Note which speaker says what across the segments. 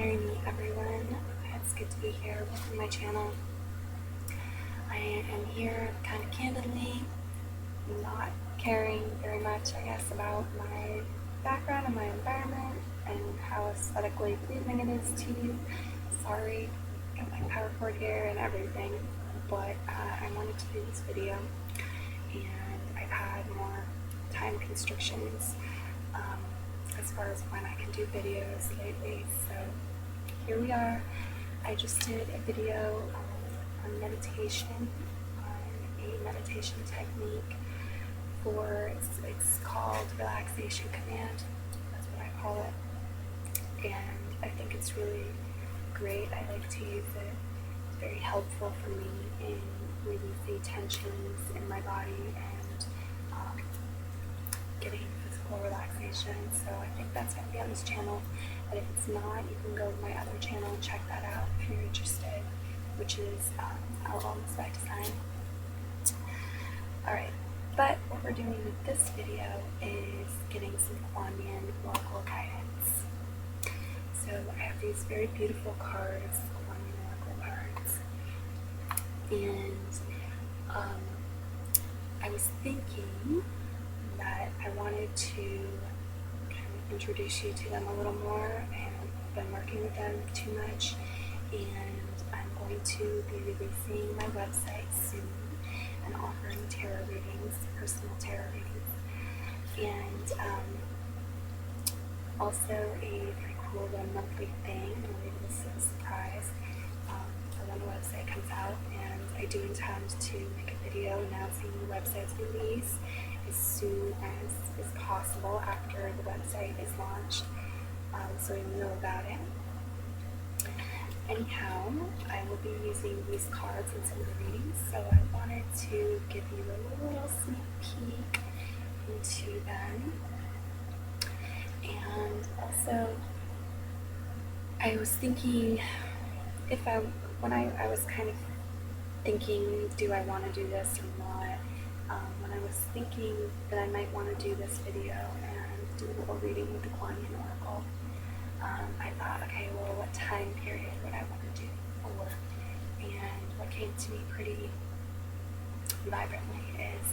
Speaker 1: hearing me, everyone. It's good to be here. Welcome to my channel. I am here kind of candidly, not caring very much, I guess, about my background and my environment and how aesthetically pleasing it is to you. Sorry, got my power cord here and everything, but I wanted to do this video, and I've had more time constrictions as far as when I can do videos lately, so here we are. I just did a video on meditation, on a meditation technique for, it's called Relaxation Command, that's what I call it, and I think it's really great. I like to use it. It's very helpful for me in releasing tensions in my body and getting physical relaxation, so I think that's going to be on this channel, but if it's not, you can go to my other channel and check that out if you're interested, which is Alon's by Design. Alright, but what we're doing with this video is getting some Kwan Yin oracle guidance. So I have these very beautiful cards, Kwan Yin oracle cards, and I was thinking that I wanted to kind of introduce you to them a little more, and I've been working with them too much, and I'm going to be releasing my website soon and offering tarot readings, personal tarot readings, and also a very cool monthly thing. I'm going to leave this as a surprise for when the website comes out, and I do intend to make a video announcing the website's release as soon as is possible after the website is launched, so you'll know about it. Anyhow, I will be using these cards in some of the readings, so I wanted to give you a little sneak peek into them. And also, I was thinking, when I was kind of thinking, do I want to do this or not? When I was thinking that I might want to do this video and do a little reading with the Kwan Yin oracle, I thought, okay, well, what time period would I want to do it for? And what came to me pretty vibrantly is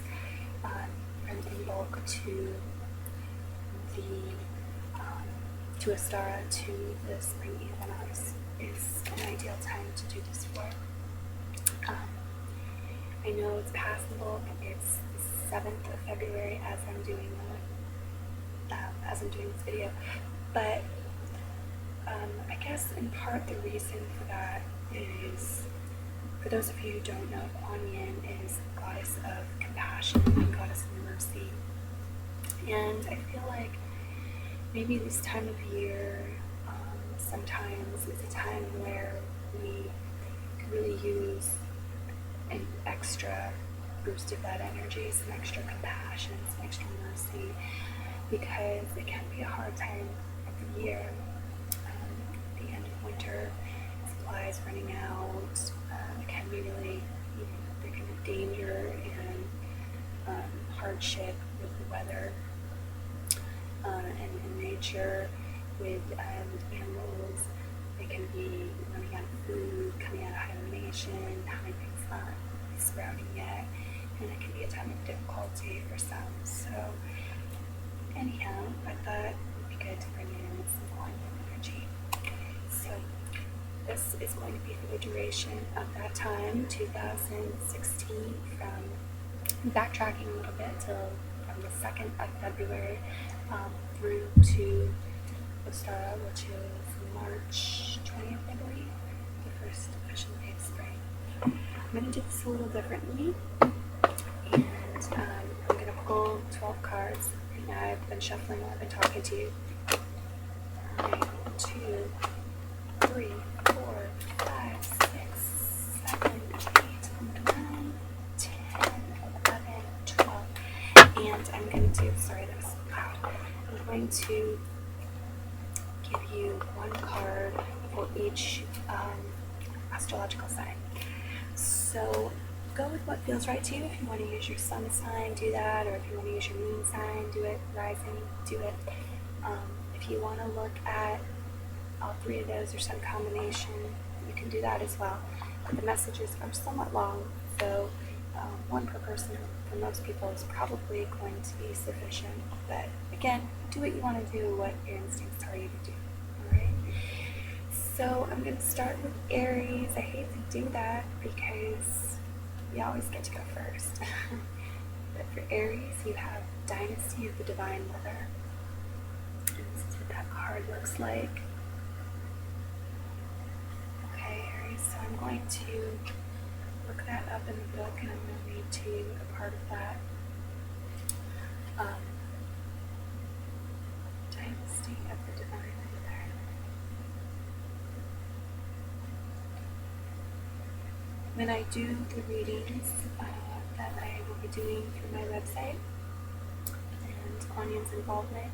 Speaker 1: from Invoke to the Astara to the spring equinox is an ideal time to do this for. I know it's passable. It's the 7th of February as I'm doing this video, but I guess in part the reason for that is, for those of you who don't know, Kwan Yin is goddess of compassion and goddess of mercy, and I feel like maybe this time of year sometimes is a time where we could really use an extra boost of that energy, some extra compassion, some extra mercy, because it can be a hard time of the year. The end of winter, supplies running out, it can be really, there can be danger and hardship with the weather and nature, with animals. They can be running out of food, coming out of hibernation, having things not sprouting yet, and it can be a time of difficulty for some. So anyhow, I thought it would be good to bring in some Kwan Yin energy. So this is going to be for the duration of that time, 2016, from backtracking a little bit till from the 2nd of February through to Ostara, which is March 20th, I believe, the first official day of spring. I'm going to do this a little differently, and I'm going to pull 12 cards. And I've been shuffling while I've been talking to you. 1, 2, 3, 4, 5, 6, 7, 8, 9, 10, 11, 12. And I'm going to, sorry, that was loud. I'm going to give you one card for each astrological sign. So go with what feels right to you. If you want to use your sun sign, do that, or if you want to use your moon sign, do it. Rising, do it. If you want to look at all three of those or some combination, you can do that as well. But the messages are somewhat long, so one per person for most people is probably going to be sufficient. But again, do what you want to do, what your instincts tell you to do. Alright? So I'm going to start with Aries. I hate to do that because you always get to go first. But for Aries, you have Dynasty of the Divine Mother. And this is what that card looks like. Okay, Aries, so I'm going to look that up in the book and I'm going to read to you a part of that. Dynasty of the Divine Mother. When I do the readings that I will be doing through my website, and Kwan Yin's involvement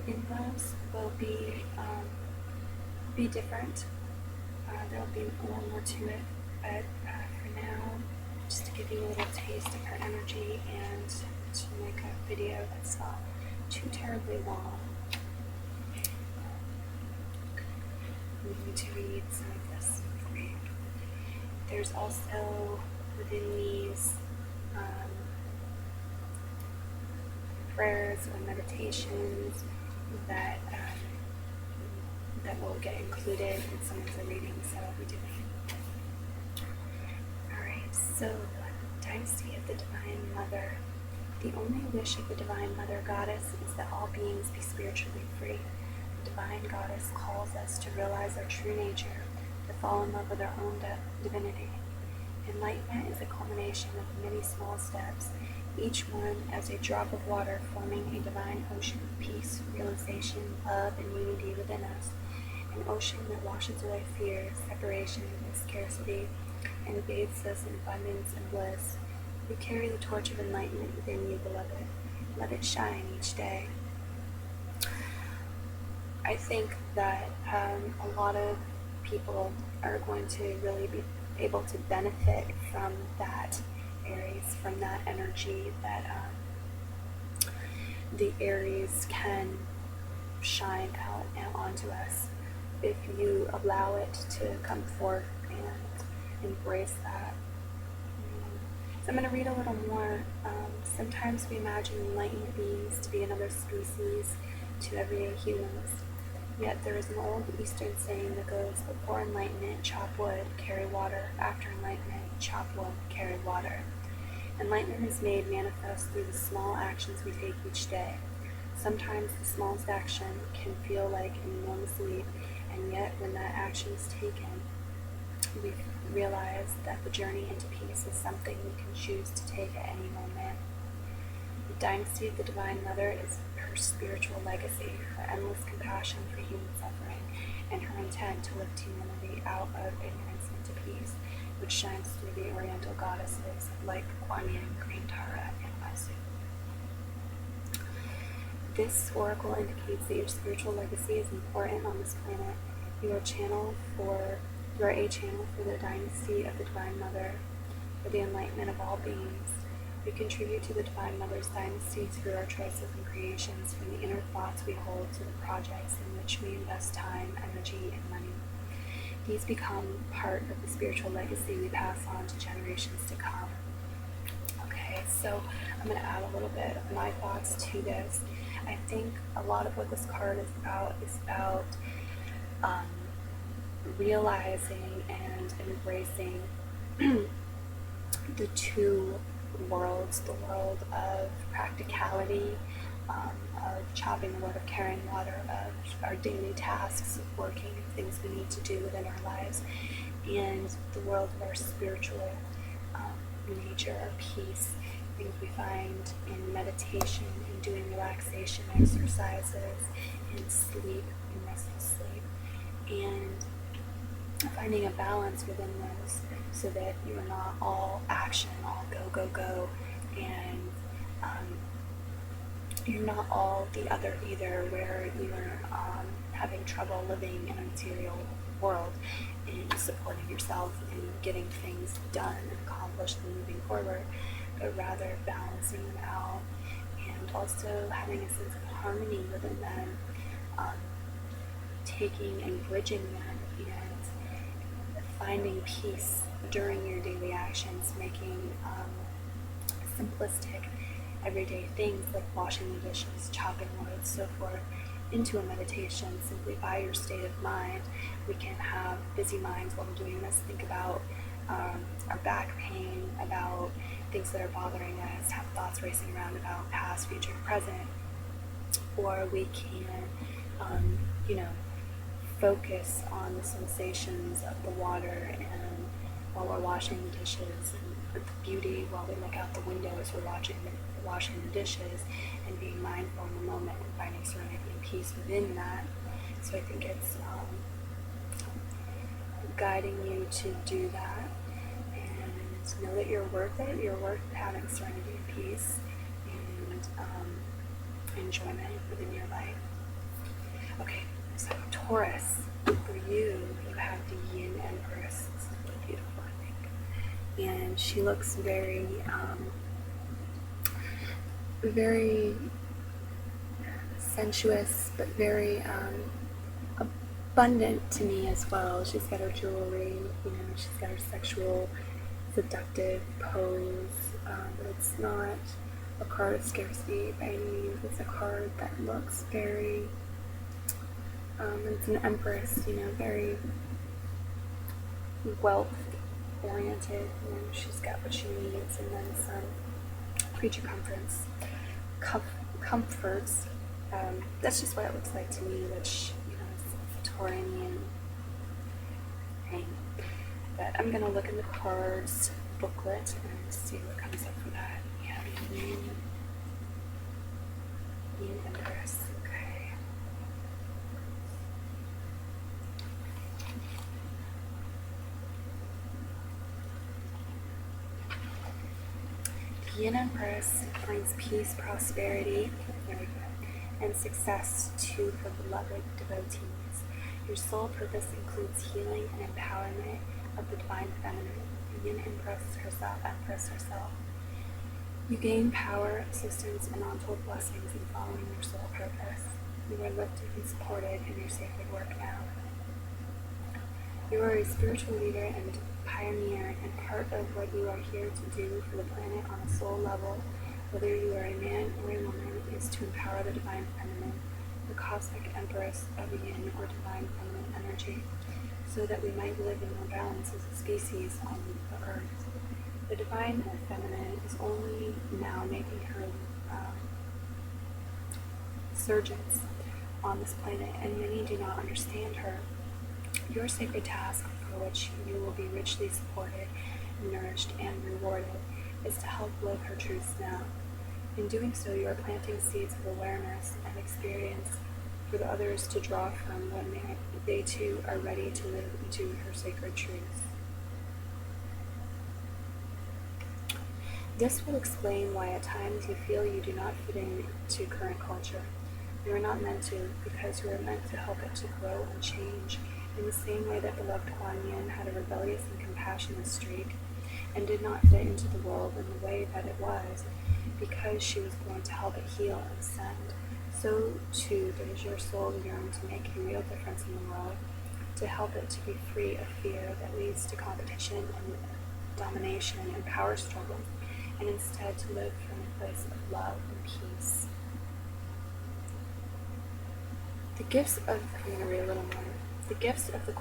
Speaker 1: in those will be different. There will be a little more to it, but for now, just to give you a little taste of her energy and to make a video that's not too terribly long, I'm going to read some of this for you. There's also within these prayers or meditations that will get included in some of the readings that I'll be doing. Alright, so Dynasty of the Divine Mother. The only wish of the Divine Mother Goddess is that all beings be spiritually free. The Divine Goddess calls us to realize our true nature, to fall in love with our own divinity. Enlightenment is a culmination of many small steps, each one as a drop of water forming a divine ocean of peace, realization, love, and unity within us. An ocean that washes away fear, separation, and scarcity, and bathes us in abundance and bliss. We carry the torch of enlightenment within you, beloved. Let it shine each day. I think that a lot of people are going to really be able to benefit from that, Aries, from that energy that the Aries can shine out and onto us if you allow it to come forth and embrace that. So I'm going to read a little more. Sometimes we imagine enlightened beings to be another species to everyday humans. Yet there is an old Eastern saying that goes, before enlightenment, chop wood, carry water. After enlightenment, chop wood, carry water. Enlightenment is made manifest through the small actions we take each day. Sometimes the smallest action can feel like an enormous leap, and yet when that action is taken, we realize that the journey into peace is something we can choose to take at any moment. The Dynasty of the Divine Mother is her spiritual legacy, her endless compassion for human suffering, and her intent to lift humanity out of ignorance into peace, which shines through the Oriental goddesses like Kwan Yin, Green Tara, and Masu. This oracle indicates that your spiritual legacy is important on this planet. You are a channel for the Dynasty of the Divine Mother, for the enlightenment of all beings. We contribute to the Divine Mother's dynasty through our choices and creations, from the inner thoughts we hold to the projects in which we invest time, energy, and money. These become part of the spiritual legacy we pass on to generations to come. Okay, so I'm going to add a little bit of my thoughts to this. I think a lot of what this card is about realizing and embracing the two worlds, the world of practicality, of chopping wood, of carrying water, of our daily tasks, of working, and things we need to do within our lives, and the world of our spiritual nature, our peace, things we find in meditation, in doing relaxation exercises, in sleep, in restful sleep, and finding a balance within those so that you're not all action, all go, go, go, and you're not all the other either, where you're having trouble living in a material world and supporting yourself and getting things done and accomplished and moving forward, but rather balancing them out and also having a sense of harmony within them, taking and bridging that and finding peace during your daily actions, making simplistic everyday things like washing the dishes, chopping wood, so forth, into a meditation simply by your state of mind. We can have busy minds while we're doing this, think about our back pain, about things that are bothering us, have thoughts racing around about past, future, present, or we can, focus on the sensations of the water and while we're washing the dishes, and the beauty while we look out the window as we're washing the dishes, and being mindful in the moment and finding serenity and peace within that. So I think it's guiding you to do that, and know that you're worth it. You're worth having serenity and peace and enjoyment within your life. Okay, so Taurus, for you have the Yin Empress. It's really beautiful, I think. And she looks very, very sensuous, but very abundant to me as well. She's got her jewelry, she's got her sexual, seductive pose, but it's not a card of scarcity by any means. It's a card that looks very, it's an empress, very wealth oriented. She's got what she needs, and then some creature comforts. That's just what it looks like to me, which is a Taurian thing. But I'm gonna look in the cards booklet and see what comes up for that. We have Yin Empress. Okay. The Yin Empress brings peace, prosperity, and success to her beloved devotees. Your soul purpose includes healing and empowerment of the divine feminine, the Yin Empress herself. You gain power, assistance, and untold blessings in following your soul purpose. You are lifted and supported in your sacred work now. You are a spiritual leader and pioneer, and part of what you are here to do for the planet on a soul level, whether you are a man or a woman, is to empower the divine feminine, the cosmic empress of Yin or divine feminine energy, so that we might live in more balance as a species on the earth. The divine feminine is only now making her surgence on this planet, and many do not understand her. Your sacred task, for which you will be richly supported, nourished, and rewarded, is to help live her truths now. In doing so, you are planting seeds of awareness and experience for the others to draw from when they too are ready to live into her sacred truths. This will explain why at times you feel you do not fit into current culture. You are not meant to, because you are meant to help it to grow and change, in the same way that beloved Kwan Yin had a rebellious and compassionate streak, and did not fit into the world in the way that it was, because she was born to help it heal and ascend. So too does your soul yearn to make a real difference in the world, to help it to be free of fear that leads to competition and domination and power struggles, and instead to live from a place of love and peace. The gifts of, I'm going to read a little more. The gifts of the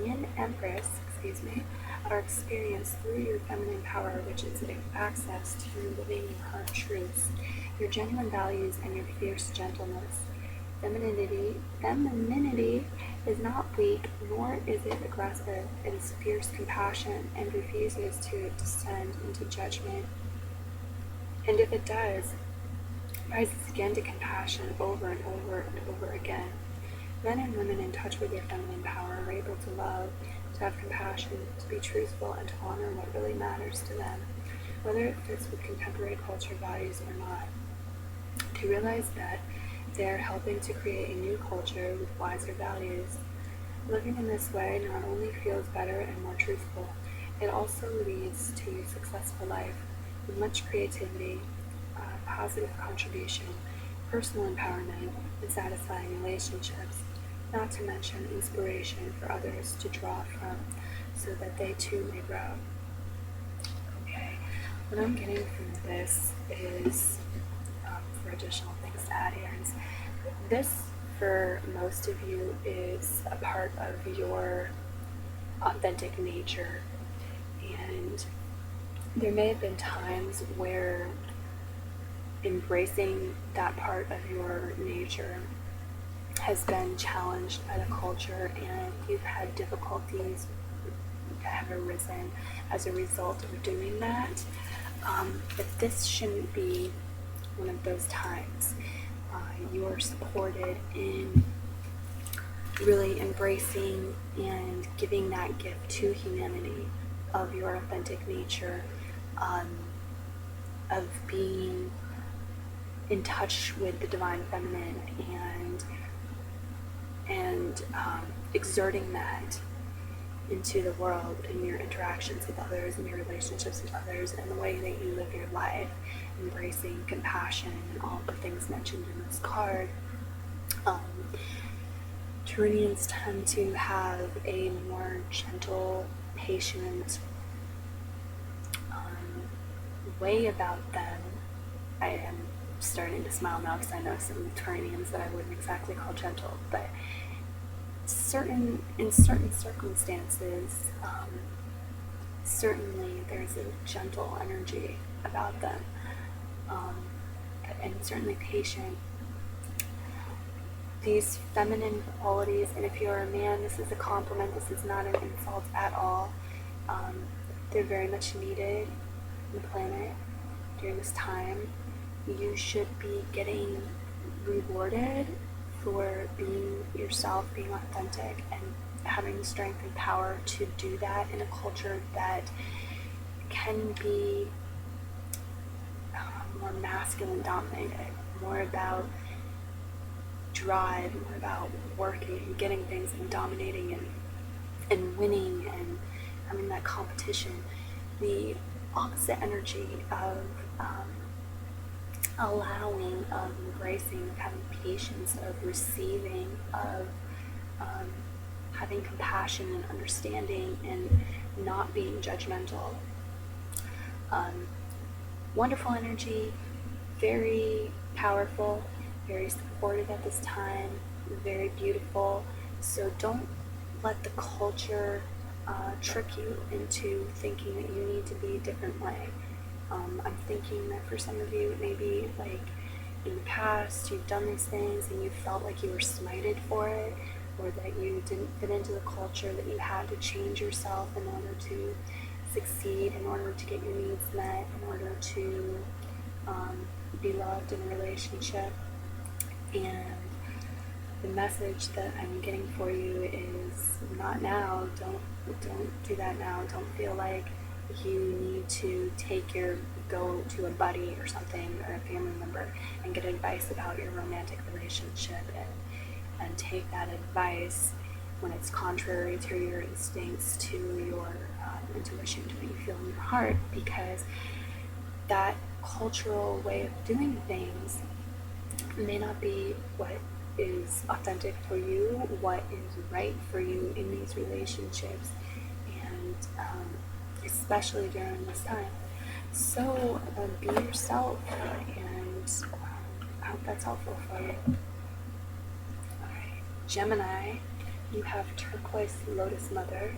Speaker 1: Yin Empress, are experienced through your feminine power, which is access to living your heart truths, your genuine values, and your fierce gentleness. Femininity is not weak, nor is it aggressive. It is fierce compassion and refuses to descend into judgment. And if it does, rises again to compassion over and over and over again. Men and women in touch with their feminine power are able to love, to have compassion, to be truthful, and to honor what really matters to them, whether it fits with contemporary culture values or not. They realize that they are helping to create a new culture with wiser values. Living in this way not only feels better and more truthful, it also leads to a successful life with much creativity, positive contribution, personal empowerment, and satisfying relationships, not to mention inspiration for others to draw from so that they too may grow. Okay, what I'm getting from this is, for additional things to add here, is this, for most of you, is a part of your authentic nature. And there may have been times where embracing that part of your nature has been challenged by the culture, and you've had difficulties that have arisen as a result of doing that. But this shouldn't be one of those times. You're supported in really embracing and giving that gift to humanity of your authentic nature, of being in touch with the divine feminine and exerting that into the world in your interactions with others, in your relationships with others, and the way that you live your life, embracing compassion and all the things mentioned in this card. Turanians tend to have a more gentle, patient way about them. I am starting to smile now because I know some Turanians that I wouldn't exactly call gentle, but in certain circumstances, certainly there's a gentle energy about them, and certainly patient. These feminine qualities, and if you're a man, this is a compliment, this is not an insult at all. They're very much needed on the planet during this time. You should be getting rewarded for being yourself, being authentic, and having the strength and power to do that in a culture that can be more masculine dominated, more about drive, more about working and getting things and dominating and winning and having that competition. The opposite energy of allowing, of embracing, of having patience, of receiving, of having compassion and understanding and not being judgmental. Wonderful energy, very powerful, very supportive at this time, very beautiful. So don't let the culture trick you into thinking that you need to be a different way. I'm thinking that for some of you, maybe like in the past, you've done these things and you felt like you were smited for it, or that you didn't fit into the culture, that you had to change yourself in order to succeed, in order to get your needs met, in order to be loved in a relationship. And the message that I'm getting for you is not now. Don't do that now. Don't feel like you need to go to a buddy or something, or a family member, and get advice about your romantic relationship and take that advice when it's contrary to your instincts, to your intuition, to what you feel in your heart, because that cultural way of doing things may not be what is authentic for you, what is right for you in these relationships, and especially during this time. So be yourself, and I hope that's helpful for you. Alright, Gemini, you have turquoise lotus mother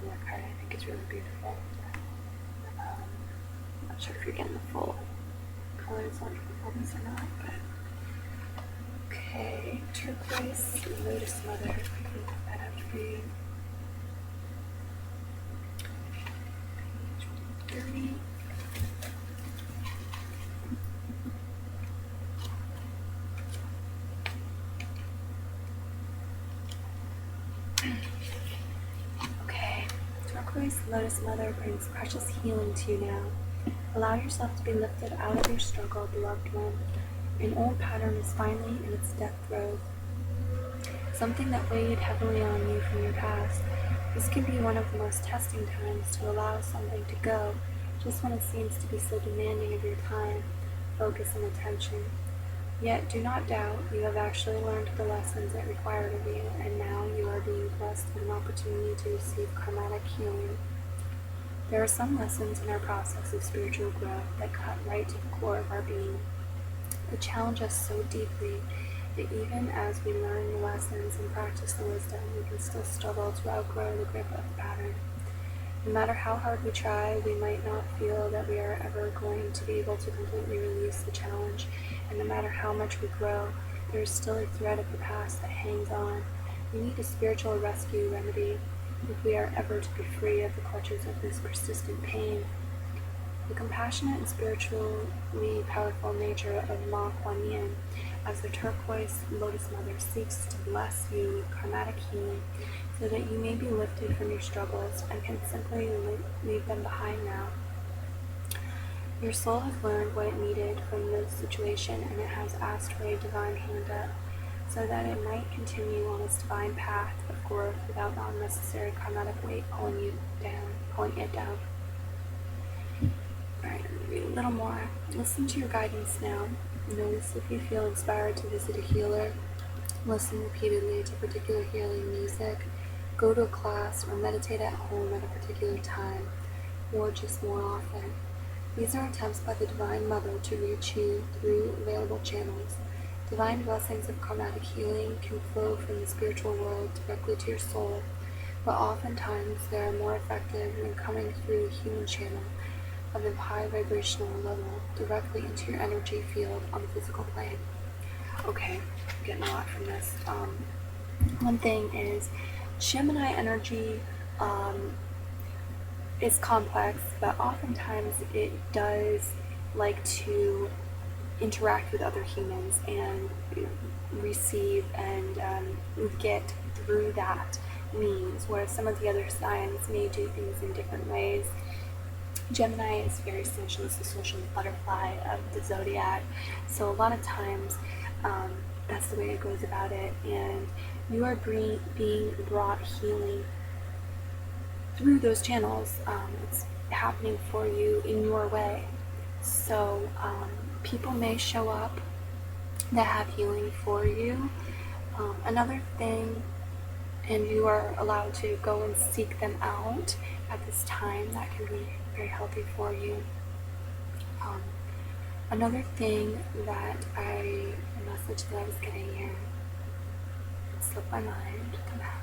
Speaker 1: in your card. I think it's really beautiful. I'm not sure if you're getting the full colors on this or not, but okay, turquoise lotus mother. Let me look that up for you. 30. Okay, turquoise lotus mother brings precious healing to you now. Allow yourself to be lifted out of your struggle, beloved one. An old pattern is finally in its death throes. Something that weighed heavily on you from your past. This can be one of the most testing times to allow something to go, just when it seems to be so demanding of your time, focus, and attention. Yet do not doubt, you have actually learned the lessons it required of you, and now you are being blessed with an opportunity to receive karmatic healing. There are some lessons in our process of spiritual growth that cut right to the core of our being. They challenge us so deeply that even as we learn the lessons and practice the wisdom, we can still struggle to outgrow the grip of the pattern. No matter how hard we try, we might not feel that we are ever going to be able to completely release the challenge, and no matter how much we grow, there is still a thread of the past that hangs on. We need a spiritual rescue remedy if we are ever to be free of the clutches of this persistent pain. The compassionate and spiritually powerful nature of Kwan Yin, as the turquoise lotus mother, seeks to bless you with karmatic healing so that you may be lifted from your struggles and can simply leave them behind now. Your soul has learned what it needed from the situation, and it has asked for a divine hand-up so that it might continue on its divine path of growth without the unnecessary karmatic weight pulling it down. Alright, I'm going to read a little more. Listen to your guidance now. Notice if you feel inspired to visit a healer. Listen repeatedly to particular healing music. Go to a class or meditate at home at a particular time, or just more often. These are attempts by the Divine Mother to reach you through available channels. Divine blessings of karmatic healing can flow from the spiritual world directly to your soul, but oftentimes they are more effective when coming through a human channel of a high vibrational level directly into your energy field on the physical plane. Okay, I'm getting a lot from this. One thing is Gemini energy is complex, but oftentimes it does like to interact with other humans and receive and get through that means, whereas some of the other signs may do things in different ways. Gemini is very social, it's the social butterfly of the zodiac, so a lot of times that's the way it goes about it, and you are being brought healing through those channels. It's happening for you in your way. So people may show up that have healing for you. Another thing, and you are allowed to go and seek them out at this time, that can be very healthy for you. Another thing that a message that I was getting here, it slipped my mind, come back.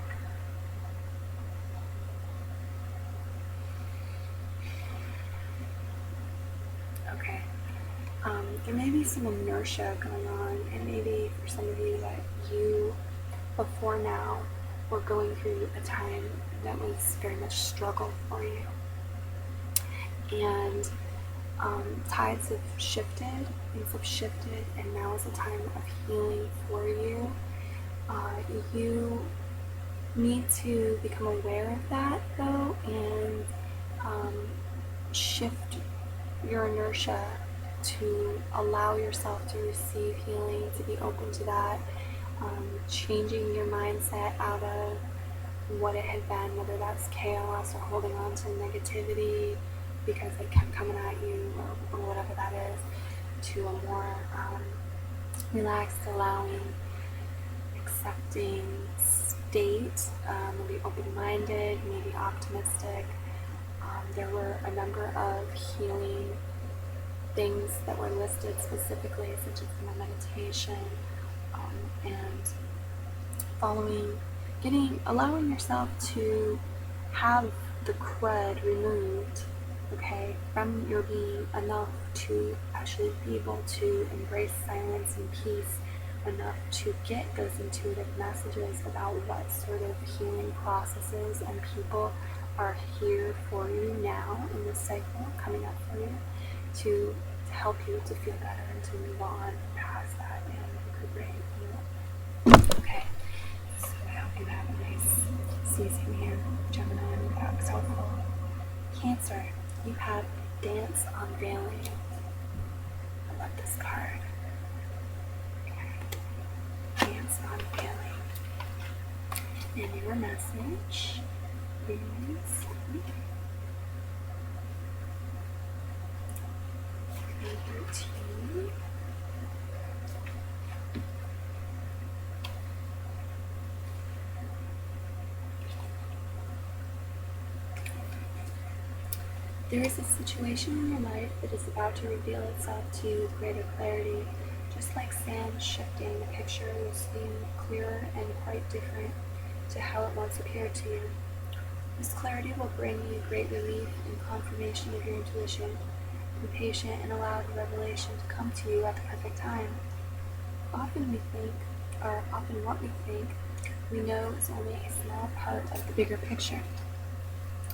Speaker 1: Okay. There may be some inertia going on, and maybe for some of you that you, before now, were going through a time that was very much struggle for you. And tides have shifted, things have shifted, and now is a time of healing for you. You need to become aware of that, though, and shift your inertia to allow yourself to receive healing, to be open to that, changing your mindset out of what it had been, whether that's chaos or holding on to negativity because it kept coming at you, or whatever that is, to a more relaxed, allowing, accepting state, maybe open-minded, maybe optimistic. There were a number of healing things that were listed specifically, such as meditation, and allowing yourself to have the crud removed, okay, from your being, enough to actually be able to embrace silence and peace, enough to get those intuitive messages about what sort of healing processes and people are here for you now in this cycle coming up for you to help you to feel better and to move on past that and recuperate. Okay, so I hope you have a nice season here, Gemini. That was helpful. Cancer, you have Dance Unveiling. I love this card. Okay. Dance Unveiling. And your message is 13. There is a situation in your life that is about to reveal itself to you with greater clarity. Just like sand shifting, the picture will seem clearer and quite different to how it once appeared to you. This clarity will bring you great relief and confirmation of your intuition. Be patient and allow the revelation to come to you at the perfect time. Often what we think we know is only a small part of the bigger picture.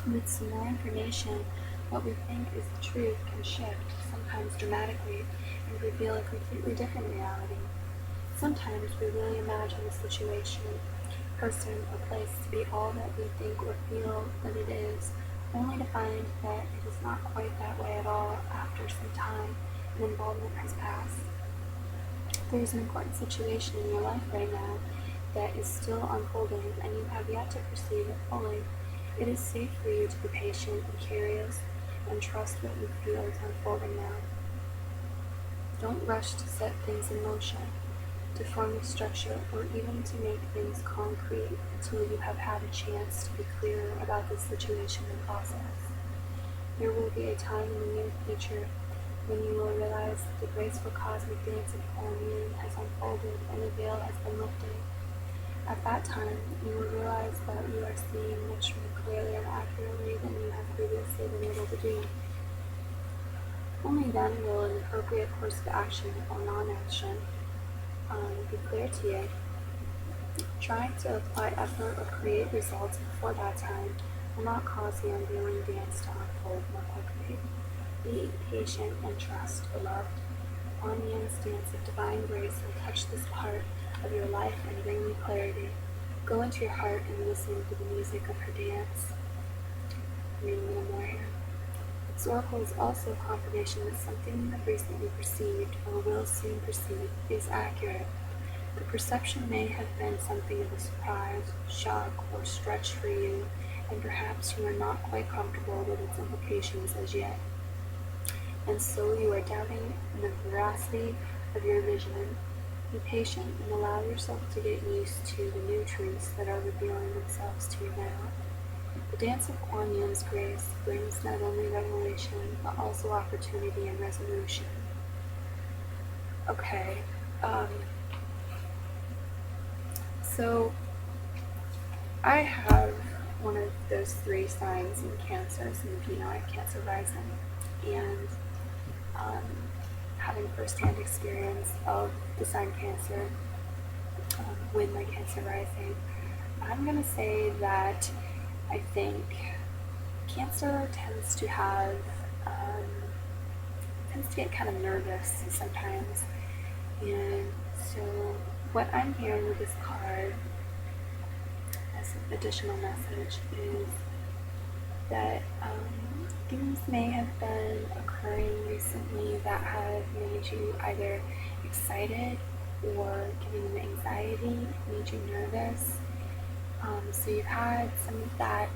Speaker 1: With some more information, what we think is the truth can shift, sometimes dramatically, and reveal a completely different reality. Sometimes we really imagine a situation, person, or place to be all that we think or feel that it is, only to find that it is not quite that way at all after some time and involvement has passed. There is an important situation in your life right now that is still unfolding and you have yet to perceive it fully. It is safe for you to be patient and curious and trust what you feel is unfolding now. Don't rush to set things in motion, to form the structure, or even to make things concrete until you have had a chance to be clearer about the situation and process. There will be a time in the near future when you will realize that the graceful cosmic dance of Kwan Yin has unfolded and the veil has been lifted. At that time, you will realize that you are seeing much more clearly and accurately than you have previously been able to do. Only then will an appropriate course of action or non-action be clear to you. Trying to apply effort or create results before that time will not cause the unveiling dance to unfold more quickly. Be patient and trust, beloved. Kwan Yin's dance of divine grace will touch this part of your life and bring you clarity. Go into your heart and listen to the music of her dance. Read a little more here. This oracle is also confirmation that something you have recently perceived or will soon perceive is accurate. The perception may have been something of a surprise, shock, or stretch for you, and perhaps you are not quite comfortable with its implications as yet. And so you are doubting the veracity of your vision. Be patient and allow yourself to get used to the new truths that are revealing themselves to you now. The dance of Kwan Yin's grace brings not only revelation, but also opportunity and resolution. Okay, so I have one of those 3 signs in Cancer, some of you know I have Cancer rising, and having first-hand experience of the sign Cancer with my Cancer rising, I'm going to say that I think Cancer tends to get kind of nervous sometimes, and so what I'm hearing with this card as an additional message is that things may have been occurring recently that have made you either excited or giving you anxiety, made you nervous. So you've had some of that